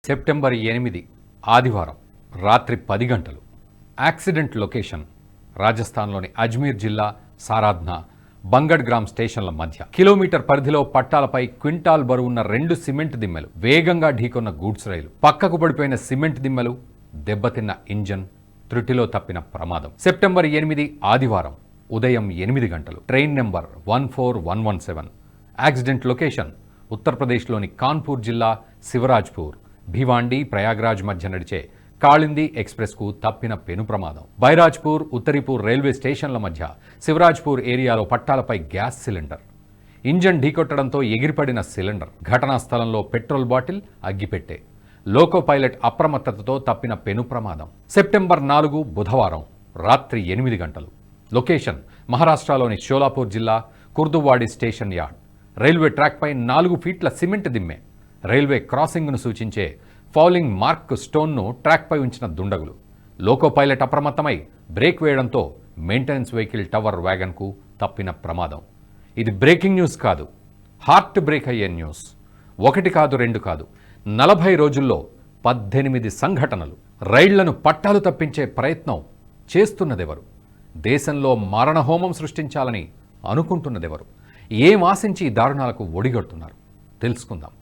September 8 ఆదివారం రాత్రి 10 గంటలు. యాక్సిడెంట్ లొకేషన్ రాజస్థాన్లోని అజ్మీర్ జిల్లా సారాధ్నా బంగడ్ గ్రామ్ స్టేషన్ల మధ్య. కిలోమీటర్ పరిధిలో పట్టాలపై క్వింటాల్ బరువున్న 2 సిమెంట్ దిమ్మెలు వేగంగా ఢీకొన్న గూడ్స్ రైలు, పక్కకు పడిపోయిన సిమెంట్ దిమ్మెలు, దెబ్బతిన్న ఇంజన్, త్రుటిలో తప్పిన ప్రమాదం. సెప్టెంబర్ 8 ఆదివారం ఉదయం 8 గంటలు. Train number 14117. యాక్సిడెంట్ లొకేషన్ ఉత్తరప్రదేశ్లోని కాన్పూర్ జిల్లా శివరాజ్పూర్ భివాండి ప్రయాగ్రాజ్ మధ్య నడిచే కాళింది ఎక్స్ప్రెస్కు తప్పిన పెను ప్రమాదం. బైరాజ్పూర్ ఉత్తరీపూర్ రైల్వే స్టేషన్ల మధ్య శివరాజ్పూర్ ఏరియాలో పట్టాలపై గ్యాస్ సిలిండర్, ఇంజన్ ఢీకొట్టడంతో ఎగిరిపడిన సిలిండర్, ఘటనా స్థలంలో పెట్రోల్ బాటిల్, అగ్గిపెట్టే, లోకో పైలట్ అప్రమత్తతతో తప్పిన పెను ప్రమాదం. సెప్టెంబర్ 4 బుధవారం రాత్రి 8 గంటలు. లొకేషన్ మహారాష్ట్రలోని షోలాపూర్ జిల్లా కుర్దువాడి స్టేషన్ యార్డ్. రైల్వే ట్రాక్పై 4 ఫీట్ల సిమెంట్ దిమ్మె, రైల్వే క్రాసింగ్ను సూచించే ఫౌలింగ్ మార్క్ స్టోన్ను ట్రాక్పై ఉంచిన దుండగులు. లోకో పైలట్ అప్రమత్తమై బ్రేక్ వేయడంతో మెయింటెనెన్స్ వెహికల్ టవర్ వ్యాగన్కు తప్పిన ప్రమాదం. ఇది బ్రేకింగ్ న్యూస్ కాదు, హార్ట్ బ్రేక్ అయ్యే న్యూస్. 1 కాదు 2 కాదు, 40 రోజుల్లో 18 సంఘటనలు. రైళ్లను పట్టాలు తప్పించే ప్రయత్నం చేస్తున్నదెవరు? దేశంలో మారణహోమం సృష్టించాలని అనుకుంటున్నదెవరు? ఏం ఆశించి ఈ దారుణాలకు ఒడిగడుతున్నారు? తెలుసుకుందాం.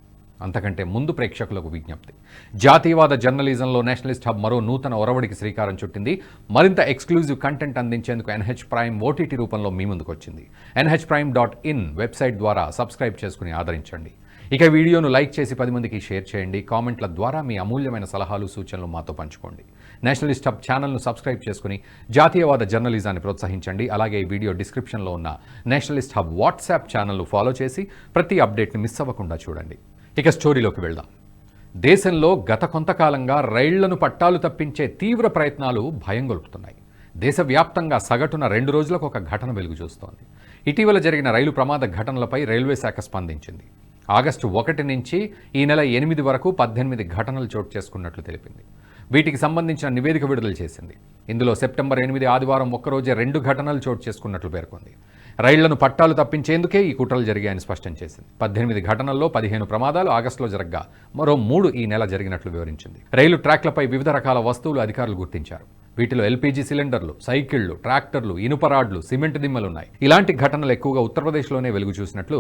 అంతకంటే ముందు ప్రేక్షకులకు విజ్ఞప్తి. జాతీయవాద జర్నలిజంలో నేషనలిస్ట్ హబ్ మరో నూతన ఒరవడికి శ్రీకారం చుట్టింది. మరింత ఎక్స్క్లూజివ్ కంటెంట్ అందించేందుకు NH ప్రైమ్ OTT రూపంలో మీ ముందుకు వచ్చింది. nhprime.in వెబ్సైట్ ద్వారా సబ్స్క్రైబ్ చేసుకుని ఆదరించండి. ఇక వీడియోను లైక్ చేసి 10 మందికి షేర్ చేయండి. కామెంట్ల ద్వారా మీ అమూల్యమైన సలహాలు సూచనలు మాతో పంచుకోండి. నేషనలిస్ట్ హబ్ ఛానల్ను సబ్స్క్రైబ్ చేసుకుని జాతీయవాద జర్నలిజాన్ని ప్రోత్సహించండి. అలాగే ఈ వీడియో డిస్క్రిప్షన్లో ఉన్న నేషనలిస్ట్ హబ్ వాట్సాప్ ఛానల్ను ఫాలో చేసి ప్రతి అప్డేట్ని మిస్ అవ్వకుండా చూడండి. ఇక స్టోరీలోకి వెళ్దాం. దేశంలో గత కొంతకాలంగా రైళ్లను పట్టాలు తప్పించే తీవ్ర ప్రయత్నాలు భయం గొలుపుతున్నాయి. దేశవ్యాప్తంగా సగటున 2 రోజులకు ఒక ఘటన వెలుగు చూస్తోంది. ఇటీవల జరిగిన రైలు ప్రమాద ఘటనలపై రైల్వే శాఖ స్పందించింది. ఆగస్టు 1 నుంచి ఈ నెల 8 వరకు 18 ఘటనలు చోటు చేసుకున్నట్లు తెలిపింది. వీటికి సంబంధించిన నివేదిక విడుదల చేసింది. ఇందులో సెప్టెంబర్ 8 ఆదివారం ఒక్కరోజే 2 ఘటనలు చోటు చేసుకున్నట్లు పేర్కొంది. రైళ్లను పట్టాలు తప్పించేందుకే ఈ కుట్రలు జరిగాయని స్పష్టం చేసింది. 18 ఘటనల్లో 15 ప్రమాదాలు ఆగస్టులో జరగ్గా మరో 3 ఈ నెల జరిగినట్లు వివరించింది. రైలు ట్రాక్లపై వివిధ రకాల వస్తువులు అధికారులు గుర్తించారు. వీటిలో LPG సిలిండర్లు, సైకిళ్లు, ట్రాక్టర్లు, ఇనుప రాడ్లు, సిమెంట్ దిమ్మలున్నాయి. ఇలాంటి ఘటనలు ఎక్కువగా ఉత్తరప్రదేశ్లోనే వెలుగు చూసినట్లు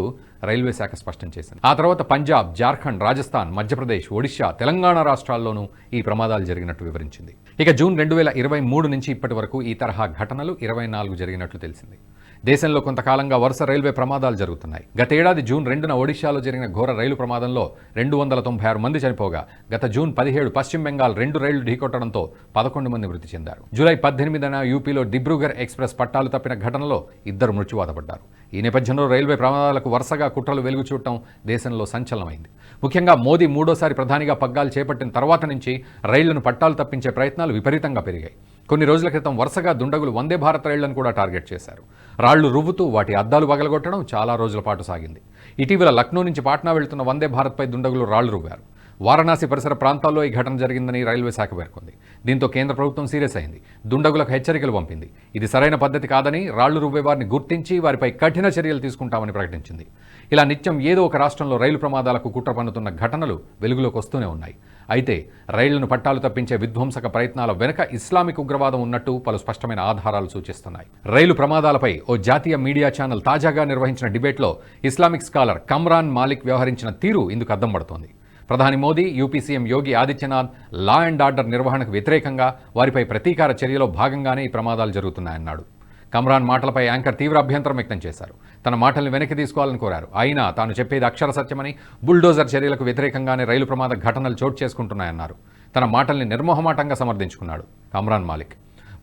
రైల్వే శాఖ స్పష్టం చేసింది. ఆ తర్వాత పంజాబ్, జార్ఖండ్, రాజస్థాన్, మధ్యప్రదేశ్, ఒడిశా, తెలంగాణ రాష్ట్రాల్లోనూ ఈ ప్రమాదాలు జరిగినట్టు వివరించింది. ఇక జూన్ 2023 నుంచి ఇప్పటి వరకు ఈ తరహా ఘటనలు 24 జరిగినట్లు తెలిసింది. దేశంలో కొంతకాలంగా వరుస రైల్వే ప్రమాదాలు జరుగుతున్నాయి. గతేడాది జూన్ 2న ఒడిశాలో జరిగిన ఘోర రైలు ప్రమాదంలో 296 మంది చనిపోగా, గత జూన్ 17 పశ్చిమ బెంగాల్ 2 రైళ్లు ఢీకొట్టడంతో 11 మంది మృతి చెందారు. జూలై 18న యూపీలో దిబ్రూగర్ ఎక్స్ప్రెస్ పట్టాలు తప్పిన ఘటనలో 2 మృత్యువాత పడ్డారు. ఈ నేపథ్యంలో రైల్వే ప్రమాదాలకు వరుసగా కుట్రలు వెలుగు చూడటం దేశంలో సంచలనమైంది. ముఖ్యంగా మోదీ 3వ పధానిగా పగ్గాలు చేపట్టిన తర్వాత నుంచి రైళ్లను పట్టాలు తప్పించే ప్రయత్నాలు విపరీతంగా పెరిగాయి. కొన్ని రోజుల క్రితం వరుసగా దుండగులు వందే భారత్ రైళ్లను కూడా టార్గెట్ చేశారు. రాళ్లు రువ్వుతూ వాటి అద్దాలు పగలగొట్టడం చాలా రోజుల పాటు సాగింది. ఇటీవల లక్నో నుంచి పాట్నా వెళ్తున్న వందే భారత్పై దుండగులు రాళ్లు రువ్వారు. వారణాసి పరిసర ప్రాంతాల్లో ఈ ఘటన జరిగిందని రైల్వే శాఖ పేర్కొంది. దీంతో కేంద్ర ప్రభుత్వం సీరియస్ అయింది. దుండగులకు హెచ్చరికలు పంపింది. ఇది సరైన పద్ధతి కాదని, రాళ్లు రువ్వే వారిని గుర్తించి వారిపై కఠిన చర్యలు తీసుకుంటామని ప్రకటించింది. ఇలా నిత్యం ఏదో ఒక రాష్ట్రంలో రైలు ప్రమాదాలకు కుట్ర పన్నుతున్న ఘటనలు వెలుగులోకి వస్తూనే ఉన్నాయి. అయితే రైళ్లను పట్టాలు తప్పించే విధ్వంసక ప్రయత్నాల వెనుక ఇస్లామిక్ ఉగ్రవాదం ఉన్నట్టు పలు స్పష్టమైన ఆధారాలు సూచిస్తున్నాయి. రైలు ప్రమాదాలపై ఓ జాతీయ మీడియా ఛానల్ తాజాగా నిర్వహించిన డిబేట్లో ఇస్లామిక్ స్కాలర్ కమ్రాన్ మాలిక్ వ్యవహరించిన తీరు ఇందుకు అద్దం పడుతోంది. ప్రధాని Modi, UP CM Yogi Adityanath law and order నిర్వహణకు వ్యతిరేకంగా వారిపై ప్రతీకార చర్యలో భాగంగానే ఈ ప్రమాదాలు జరుగుతున్నాయన్నాడు. కమ్రాన్ మాటలపై యాంకర్ తీవ్ర అభ్యంతరం వ్యక్తం చేశారు. తన మాటల్ని వెనక్కి తీసుకోవాలని కోరారు. అయినా తాను చెప్పేది అక్షర సత్యమని, బుల్డోజర్ చర్యలకు వ్యతిరేకంగానే రైలు ప్రమాద ఘటనలు చోటు చేసుకుంటున్నాయన్నారు. తన మాటల్ని నిర్మోహమాటంగా సమర్థించుకున్నాడు కమ్రాన్ మాలిక్.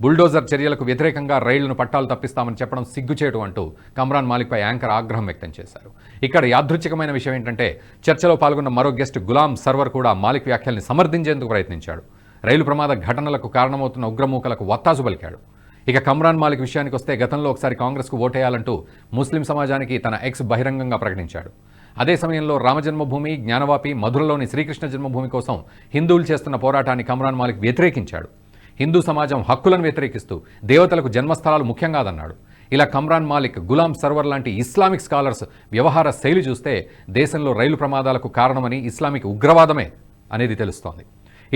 బుల్డోజర్ చర్యలకు వ్యతిరేకంగా రైళ్లను పట్టాలు తప్పిస్తామని చెప్పడం సిగ్గుచేటు అంటూ కమ్రాన్ మాలిక్పై యాంకర్ ఆగ్రహం వ్యక్తం చేశారు. ఇక్కడ యాదృచ్ఛికమైన విషయం ఏంటంటే, చర్చలో పాల్గొన్న మరో గెస్ట్ గులాం సర్వర్ కూడా మాలిక్ వ్యాఖ్యల్ని సమర్థించేందుకు ప్రయత్నించాడు. రైలు ప్రమాద ఘటనలకు కారణమవుతున్న ఉగ్రమూకలకు వత్తాసు పలికాడు. ఇక కమ్రాన్ మాలిక్ విషయానికి వస్తే, గతంలో ఒకసారి కాంగ్రెస్కు ఓటేయాలంటూ ముస్లిం సమాజానికి తన ఎక్స్ బహిరంగంగా ప్రకటించాడు. అదే సమయంలో రామజన్మభూమి, జ్ఞానవాపి, మధురలోని శ్రీకృష్ణ జన్మభూమి కోసం హిందువులు చేస్తున్న పోరాటాన్ని కమ్రాన్ మాలిక్ వ్యతిరేకించాడు. హిందూ సమాజం హక్కులను వ్యతిరేకిస్తూ దేవతలకు జన్మస్థలాలు ముఖ్యం కాదన్నాడు. ఇలా కమ్రాన్ మాలిక్, గులాం సర్వర్ లాంటి ఇస్లామిక్ స్కాలర్స్ వ్యవహార శైలి చూస్తే దేశంలో రైలు ప్రమాదాలకు కారణమని ఇస్లామిక్ ఉగ్రవాదమే అనేది తెలుస్తోంది.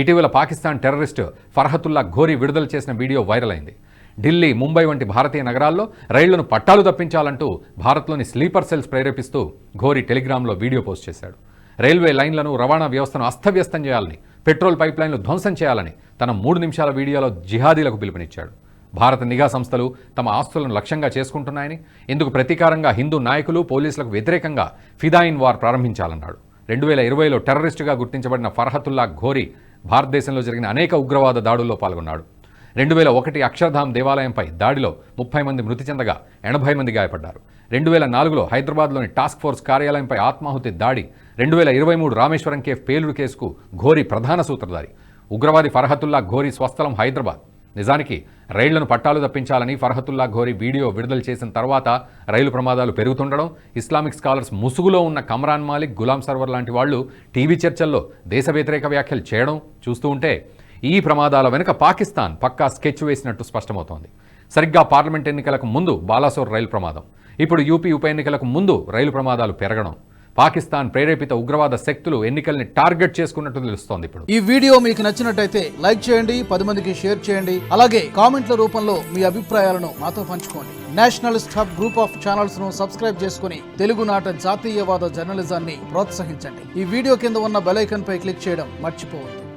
ఇటీవల పాకిస్తాన్ టెర్రరిస్టు ఫర్హతుల్లా ఘోరీ విడుదల చేసిన వీడియో వైరల్ అయింది. ఢిల్లీ, ముంబై వంటి భారతీయ నగరాల్లో రైళ్లను పట్టాలు తప్పించాలంటూ భారత్లోని స్లీపర్ సెల్స్ ప్రేరేపిస్తూ ఘోరీ టెలిగ్రామ్లో వీడియో పోస్ట్ చేశాడు. రైల్వే లైన్లను, రవాణా వ్యవస్థను అస్తవ్యస్తం చేయాలని, పెట్రోల్ పైప్ లైన్లు ధ్వంసం చేయాలని తన 3 నిమిషాల వీడియోలో జిహాదీలకు పిలుపునిచ్చాడు. భారత నిఘా సంస్థలు తమ ఆస్తులను లక్ష్యంగా చేసుకుంటున్నాయని, ఇందుకు ప్రతీకారంగా హిందూ నాయకులు, పోలీసులకు వ్యతిరేకంగా ఫిదాయిన్ వార్ ప్రారంభించాలన్నాడు. 2020లో టెర్రరిస్టుగా గుర్తించబడిన ఫర్హతుల్లా ఘోరీ భారతదేశంలో జరిగిన అనేక ఉగ్రవాద దాడుల్లో పాల్గొన్నాడు. 2001 అక్షర్ధామ్ దేవాలయంపై దాడిలో 30 మంది మృతి చెందగా 80 మంది గాయపడ్డారు. 2004లో హైదరాబాద్లోని టాస్క్ ఫోర్స్ కార్యాలయంపై ఆత్మాహుతి దాడి, 2023 రామేశ్వరం కేఫ్ పేలుడు కేసుకు ఘోరీ ప్రధాన సూత్రధారి. ఉగ్రవాది ఫర్హతుల్లా ఘోరీ స్వస్థలం హైదరాబాద్. నిజానికి రైళ్లను పట్టాలు తప్పించాలని ఫర్హతుల్లా ఘోరీ వీడియో విడుదల చేసిన తర్వాత రైలు ప్రమాదాలు పెరుగుతుండడం, ఇస్లామిక్ స్కాలర్స్ ముసుగులో ఉన్న కమ్రాన్ మాలిక్, గులాం సర్వర్ లాంటి వాళ్లు టీవీ చర్చల్లో దేశ వ్యతిరేక వ్యాఖ్యలు చేయడం చూస్తూ ఉంటే ఈ ప్రమాదాల వెనుక పాకిస్తాన్ పక్కా స్కెచ్ వేసినట్టు స్పష్టమవుతోంది. సరిగ్గా పార్లమెంట్ ఎన్నికలకు ముందు బాలాసోర్ రైలు ప్రమాదం, ఇప్పుడు యూపీ ఉప ఎన్నికలకు ముందు రైలు ప్రమాదాలు పెరగడం, పాకిస్తాన్ ప్రేరేపిత ఉగ్రవాద శక్తులు ఎన్నికల్ని టార్గెట్ చేసుకున్నట్టు తెలుస్తోంది. ఇప్పుడు ఈ వీడియో మీకు నచ్చినట్టయితే లైక్ చేయండి, 10 మందికి షేర్ చేయండి. అలాగే కామెంట్ల రూపంలో మీ అభిప్రాయాలను మాతో పంచుకోండి. Nationalist hub group of channels ను సబ్స్క్రైబ్ చేసుకుని తెలుగునాట జాతీయవాద జర్నలిజాన్ని ప్రోత్సహించండి. ఈ వీడియో కింద ఉన్న బెల్ ఐకాన్ పై క్లిక్ చేయడం మర్చిపోవద్దు.